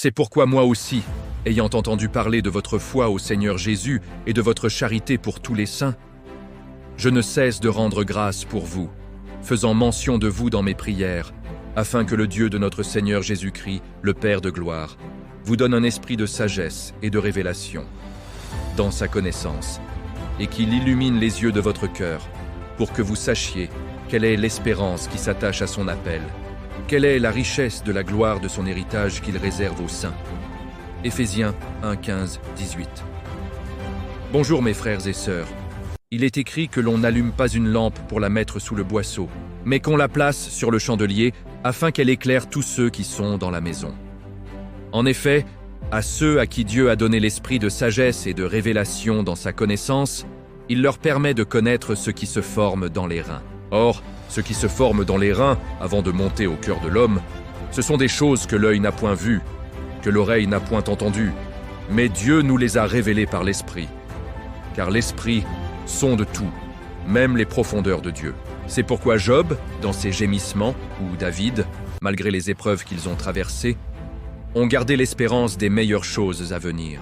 C'est pourquoi moi aussi, ayant entendu parler de votre foi au Seigneur Jésus et de votre charité pour tous les saints, je ne cesse de rendre grâce pour vous, faisant mention de vous dans mes prières, afin que le Dieu de notre Seigneur Jésus-Christ, le Père de gloire, vous donne un esprit de sagesse et de révélation, dans sa connaissance, et qu'il illumine les yeux de votre cœur, pour que vous sachiez quelle est l'espérance qui s'attache à son appel, quelle est la richesse de la gloire de son héritage qu'il réserve aux saints. Éphésiens 1, 15, 18. Bonjour mes frères et sœurs. Il est écrit que l'on n'allume pas une lampe pour la mettre sous le boisseau, mais qu'on la place sur le chandelier afin qu'elle éclaire tous ceux qui sont dans la maison. En effet, à ceux à qui Dieu a donné l'esprit de sagesse et de révélation dans sa connaissance, il leur permet de connaître ce qui se forme dans les reins. Or, ce qui se forme dans les reins, avant de monter au cœur de l'homme, ce sont des choses que l'œil n'a point vues, que l'oreille n'a point entendues, mais Dieu nous les a révélées par l'Esprit. Car l'Esprit sonde tout, même les profondeurs de Dieu. C'est pourquoi Job, dans ses gémissements, ou David, malgré les épreuves qu'ils ont traversées, ont gardé l'espérance des meilleures choses à venir.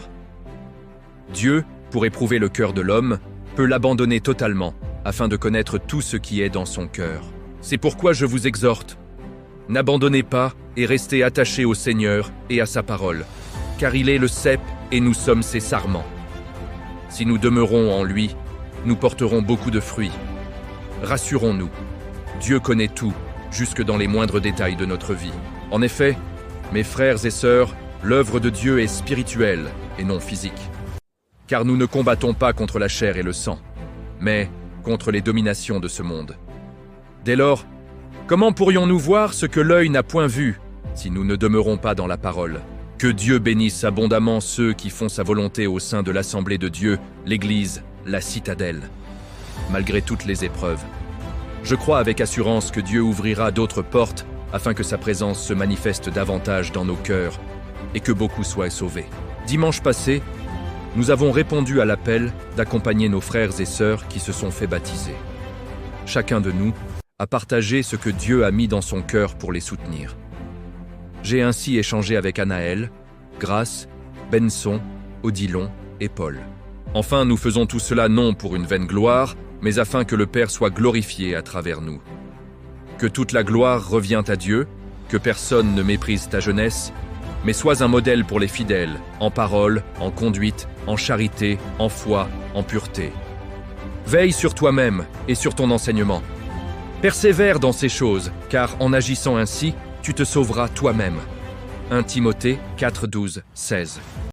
Dieu, pour éprouver le cœur de l'homme, peut l'abandonner totalement, afin de connaître tout ce qui est dans son cœur. C'est pourquoi je vous exhorte, n'abandonnez pas et restez attachés au Seigneur et à sa parole, car il est le cep et nous sommes ses sarments. Si nous demeurons en lui, nous porterons beaucoup de fruits. Rassurons-nous, Dieu connaît tout, jusque dans les moindres détails de notre vie. En effet, mes frères et sœurs, l'œuvre de Dieu est spirituelle et non physique. Car nous ne combattons pas contre la chair et le sang, mais contre les dominations de ce monde. Dès lors, comment pourrions-nous voir ce que l'œil n'a point vu, si nous ne demeurons pas dans la parole? Que Dieu bénisse abondamment ceux qui font sa volonté au sein de l'Assemblée de Dieu, l'Église, la citadelle. Malgré toutes les épreuves, je crois avec assurance que Dieu ouvrira d'autres portes afin que sa présence se manifeste davantage dans nos cœurs et que beaucoup soient sauvés. Dimanche passé, nous avons répondu à l'appel d'accompagner nos frères et sœurs qui se sont fait baptiser. Chacun de nous a partagé ce que Dieu a mis dans son cœur pour les soutenir. J'ai ainsi échangé avec Anaël, Grace, Benson, Odilon et Paul. Enfin, nous faisons tout cela non pour une vaine gloire, mais afin que le Père soit glorifié à travers nous. Que toute la gloire revient à Dieu, que personne ne méprise ta jeunesse, mais sois un modèle pour les fidèles, en parole, en conduite, en charité, en foi, en pureté. Veille sur toi-même et sur ton enseignement. Persévère dans ces choses, car en agissant ainsi, tu te sauveras toi-même. 1 Timothée 4, 12, 16.